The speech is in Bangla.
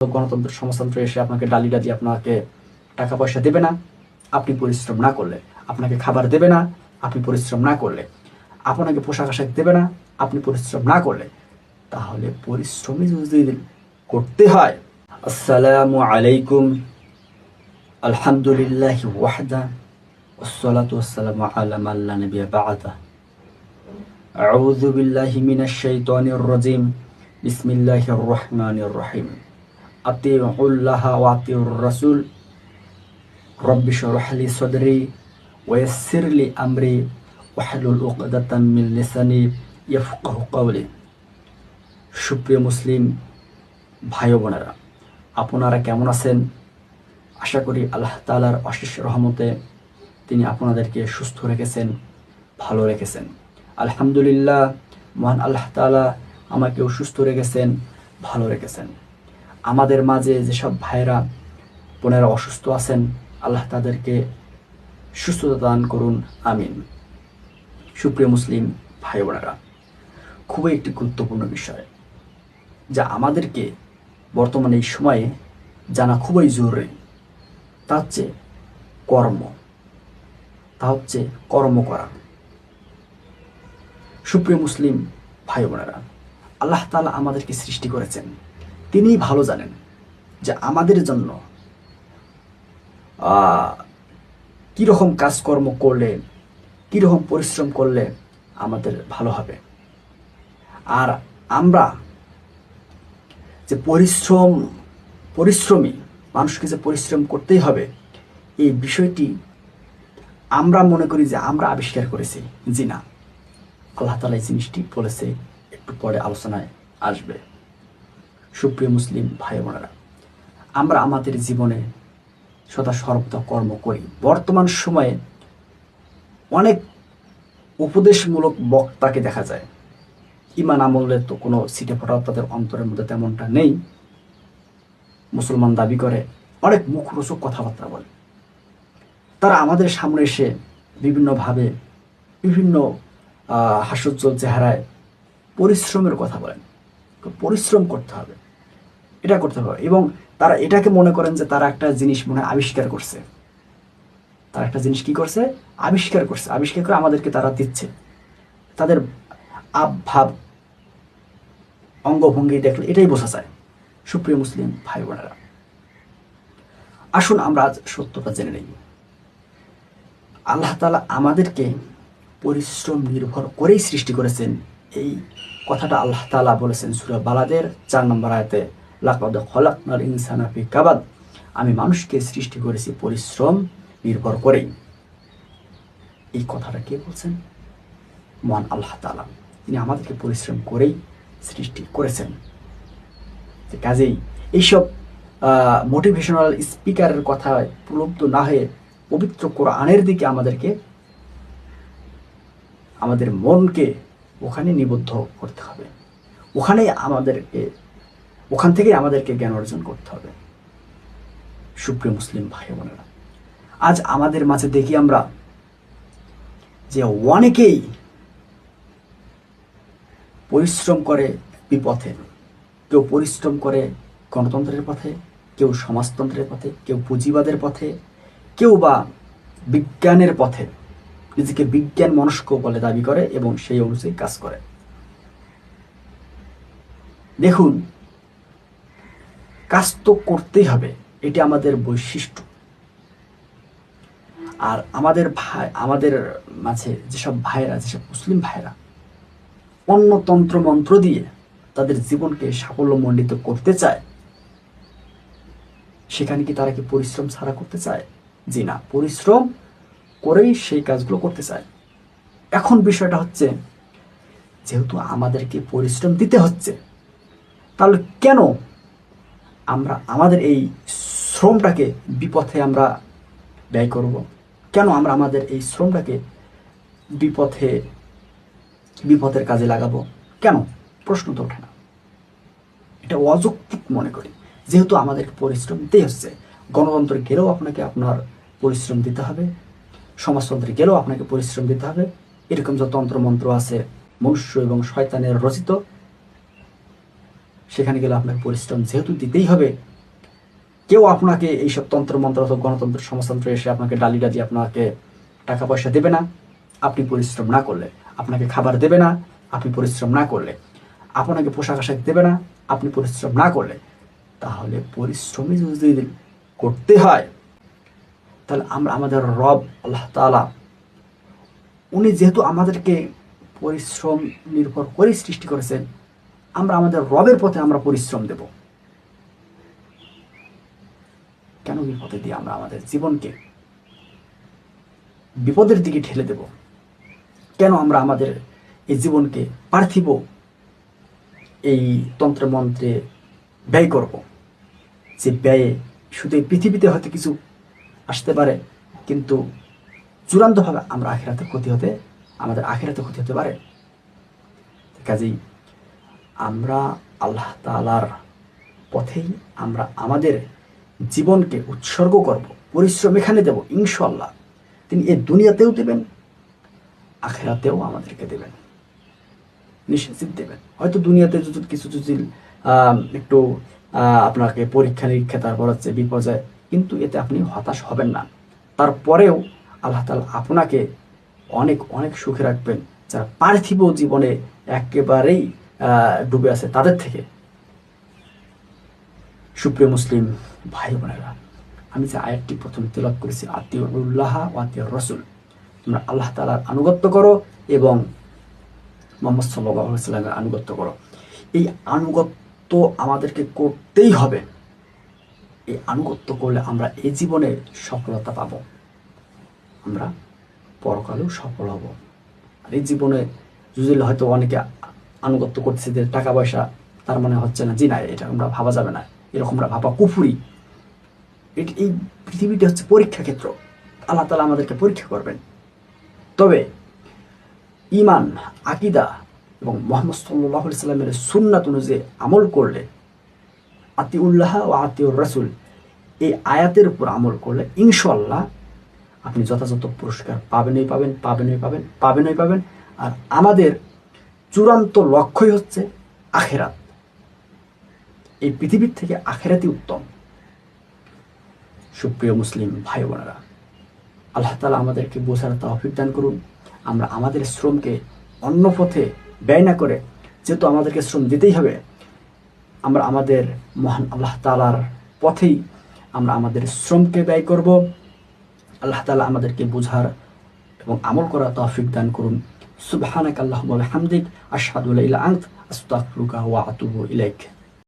গণতন্ত্র সমাজতন্ত্র এসে আপনাকে ডালিটা দিয়ে আপনাকে টাকা পয়সা দেবে না আপনি পরিশ্রম না করলে, আপনাকে খাবার দেবে না আপনি পরিশ্রম না করলে, আপনাকে পোশাক আশাক দেবে না আপনি পরিশ্রম না করলে, তাহলে পরিশ্রমই যদি করতে হয়। আসসালামু আলাইকুম, আলহামদুলিল্লাহি ওয়াহদা, ওয়াসসালাতু ওয়াসসালামু আলা মান লা নাবিয়্যা বা'দা। আউযু বিল্লাহি মিনাশ শাইতানির রাজিম। বিসমিল্লাহির রহমানির রহিম। আতিউল্লাহ ওয়া আতিউর রাসূল। রব্বি শরহ লি সাদরি ওয়া ইয়াসসির লি আমরি ওয়াহলুল উকদাতাম মিন লিসানি ইয়াফকাহু কাওলি। সুপ্রিয় মুসলিম ভাই বোনেরা, আপনারা কেমন আছেন? আশা করি আল্লাহ তাআলার অশেষ রহমতে তিনি আপনাদেরকে সুস্থ রেখেছেন, ভালো রেখেছেন। আলহামদুলিল্লাহ, মহান আল্লাহ তাআলা আমাকেও সুস্থ রেখেছেন, ভালো রেখেছেন। আমাদের মাঝে যেসব ভাইরা বোনেরা অসুস্থ আছেন, আল্লাহ তাদেরকে সুস্থতা দান করুন, আমিন। সুপ্রিয় মুসলিম ভাই বোনেরা, খুবই একটি গুরুত্বপূর্ণ বিষয় যা আমাদেরকে বর্তমানে এই সময়ে জানা খুবই জরুরি। তা হচ্ছে কর্ম, তা হচ্ছে কর্ম করা। সুপ্রিয় মুসলিম ভাই বোনেরা, আল্লাহ তাআলা আমাদেরকে সৃষ্টি করেছেন, তিনিই ভালো জানেন যে আমাদের জন্য কীরকম কাজকর্ম করলে, কীরকম পরিশ্রম করলে আমাদের ভালো হবে। আর আমরা যে পরিশ্রমী মানুষকে যে পরিশ্রম করতেই হবে, এই বিষয়টি আমরা মনে করি যে আমরা আবিষ্কার করেছি। জি না, আল্লাহ তাআলা এই জিনিসটি বলেছে, একটু পরে আলোচনায় আসবে। সুপ্রিয় মুসলিম ভাই বোনেরা, আমরা আমাদের জীবনে সদা সর্বদা কর্ম করি। বর্তমান সময়ে অনেক উপদেশমূলক বক্তাকে দেখা যায়, ঈমান আমলের তো কোনো ছিটে ফোঁটা তাদের অন্তরের মধ্যে তেমনটা নেই। মুসলমান দাবি করে, অনেক মুখরোচক কথাবার্তা বলে। তারা আমাদের সামনে এসে বিভিন্নভাবে বিভিন্ন হাস্যোজ্জ্বল চেহারায় পরিশ্রমের কথা বলেন। পরিশ্রম করতে হবে, এটা করতে হবে, এবং তারা এটাকে মনে করেন যে তারা একটা জিনিস মনে আবিষ্কার করছে। তারা একটা জিনিস কি করছে? আবিষ্কার করছে। আবিষ্কার করে আমাদেরকে তারা দিচ্ছে। তাদের আবভাব অঙ্গভঙ্গি দেখলে এটাই বোঝা যায়। সুপ্রিয় মুসলিম ভাই বোনেরা, আসুন আমরা আজ সত্যটা জেনে নেই। আল্লাহ তাআলা আমাদেরকে পরিশ্রম নির্ভর করেই সৃষ্টি করেছেন। এই কথাটা আল্লাহ তাআলা বলেছেন সূরা বালাদের 4 নম্বর আয়াতে, লাকাদ খলাকনাল ইনসানা ফি কাবাদ। আমি মানুষকে সৃষ্টি করেছি পরিশ্রম নির্ভর করেই। এই কথাটা কে বলছেন? মহান আল্লাহ তাআলা। তিনি আমাদেরকে পরিশ্রম করেই সৃষ্টি করেছেন। কাজেই এইসব মোটিভেশনাল স্পিকারের কথায় প্রলুব্ধ না হয়ে পবিত্র কোরআনের দিকে আমাদের মনকে ওখানে নিবদ্ধ করতে হবে। ওখান থেকে আমাদেরকে জ্ঞান অর্জন করতে হবে। সুপ্রিয় মুসলিম ভাই বোনেরা, আজ আমাদের মাঝে দেখি আমরা যে অনেকেই পরিশ্রম করে বিপথে। কেউ পরিশ্রম করে গণতন্ত্রের পথে, কেউ সমাজতন্ত্রের পথে, কেউ পুঁজিবাদের পথে, কেউ বা বিজ্ঞানের পথে নিজেকে বিজ্ঞান মনস্ক বলে দাবি করে এবং সেই অনুযায়ী কাজ করে। দেখুন, কাজ তো করতেই হবে, এটি আমাদের বৈশিষ্ট্য। আর আমাদের মাঝে যেসব মুসলিম ভাইরা অন্য তন্ত্র মন্ত্র দিয়ে তাদের জীবনকে সাফল্যমণ্ডিত করতে চায়, সেখানে কি তারা কি পরিশ্রম ছাড়া করতে চায়? জি না, পরিশ্রম করেই সেই কাজগুলো করতে চায়। এখন বিষয়টা হচ্ছে, যেহেতু আমাদেরকে পরিশ্রম দিতে হচ্ছে, তাহলে কেন আমরা আমাদের এই শ্রমটাকে বিপথে আমরা ব্যয় করব? কেন আমরা আমাদের এই শ্রমটাকে বিপথের কাজে লাগাবো? কেন? প্রশ্ন তো ওঠে না। এটা অযৌক্তিক মনে করি। যেহেতু আমাদেরকে পরিশ্রম দিতেই হচ্ছে, গণতন্ত্রে গেলেও আপনাকে আপনার পরিশ্রম দিতে হবে, সমাজতন্ত্রে গেলেও আপনাকে পরিশ্রম দিতে হবে। এরকম যে তন্ত্রমন্ত্র আছে মনুষ্য এবং শয়তানের রচিত, সেখানে গেলে আপনাকে পরিশ্রম যেহেতু দিতেই হবে, কেউ আপনাকে এইসব তন্ত্র মন্ত্র অথবা গণতন্ত্র সমাজতন্ত্র এসে আপনাকে ডালিটা দিয়ে আপনাকে টাকা পয়সা দেবে না আপনি পরিশ্রম না করলে, আপনাকে খাবার দেবে না আপনি পরিশ্রম না করলে, আপনাকে পোশাক আশাক দেবে না আপনি পরিশ্রম না করলে। তাহলে পরিশ্রমই যদি করতে হয়, তাহলে আমরা আমাদের রব আল্লাহ তাআলা, উনি যেহেতু আমাদেরকে পরিশ্রম নির্ভর করে সৃষ্টি করেছেন, আমরা আমাদের রবের পথে আমরা পরিশ্রম দেব। কেন বিপদে দিয়ে আমরা আমাদের জীবনকে বিপদের দিকে ঠেলে দেব? কেন আমরা আমাদের এই জীবনকে পার্থিব এই তন্ত্র মন্ত্রে ব্যয় করব? যে ব্যয়ে শুধু এই পৃথিবীতে হয়তো কিছু আসতে পারে, কিন্তু চূড়ান্তভাবে আমরা আমাদের আখিরাতে ক্ষতি হতে পারে। কাজেই আমরা আল্লাহ তাআলার পথেই আমরা আমাদের জীবনকে উৎসর্গ করব, পরিশ্রম এখানে দেব, ইনশাআল্লাহ তিনি এই দুনিয়াতেও দেবেন, আখিরাতেও আমাদেরকে দেবেন, নিশ্চিত দেবেন। হয়তো দুনিয়াতে যদি একটু আপনাকে পরীক্ষা নিরীক্ষা, তারপর হচ্ছে বিপর্যয়, কিন্তু এতে আপনি হতাশ হবেন না। তারপরেও আল্লাহ তাআলা আপনাকে অনেক অনেক সুখে রাখবেন, যারা পার্থিব জীবনে একেবারেই ডুবে আছে তাদের থেকে। সুপ্রিয় মুসলিম ভাই বোনেরা, আমি যে আয়াতটি প্রথমে তেলাওয়াত করেছি, আতিউল্লাহ ওয়া আতিউর রাসূল, তোমরা আল্লাহ তাআলার আনুগত্য করো এবং মুহাম্মদ সাল্লাল্লাহু আলাইহি ওয়াসাল্লামের আনুগত্য করো। এই আনুগত্য আমাদেরকে করতেই হবে। এই আনুগত্য করলে আমরা এই জীবনে সফলতা পাব, আমরা পরকালেও সফল হব। আর এই জীবনে যদি হয়তো অনেকে আনুগত্য করতেছে যে টাকা পয়সা তার মানে হচ্ছে না, জি না, এটা আমরা ভাবা যাবে না, এরকম আমরা ভাবা কুফুরি। এই পৃথিবীটা হচ্ছে পরীক্ষা ক্ষেত্র, আল্লাহ তাআলা আমাদেরকে পরীক্ষা করবেন। তবে ঈমান, আকীদা এবং মুহাম্মদ সাল্লাল্লাহু আলাইহি সাল্লামের সুন্নাত অনুযায়ী আমল করলে, আতিউল্লাহ ওয়া আতিউর রাসূল এই আয়াতের উপর আমল করলে ইনশাআল্লাহ আপনি যথাযথ পুরস্কার পাবেনই পাবেন। আর আমাদের চূড়ান্ত লক্ষ্যই হচ্ছে আখিরাত। এই পৃথিবীর থেকে আখিরাতই উত্তম। সুপ্রিয় মুসলিম ভাই বোনেরা, আল্লাহ তাআলা আমাদেরকে বোঝার তৌফিক দান করুন। আমরা আমাদের শ্রমকে অন্য পথে ব্যয় না করে, যেহেতু আমাদেরকে শ্রম দিতেই হবে, আমরা আমাদের মহান আল্লাহ তাআলার পথেই আমরা আমাদের শ্রমকে ব্যয় করব। আল্লাহ তাআলা আমাদেরকে বোঝার এবং আমল করার তৌফিক দান করুন। সুবহানাকাল্লাহুম্মা ওয়া বিহামদিক, আশহাদু আল্লা ইলাহা ইল্লা আনতা, আস্তাগফিরুকা ওয়া আতুবু ইলাইক।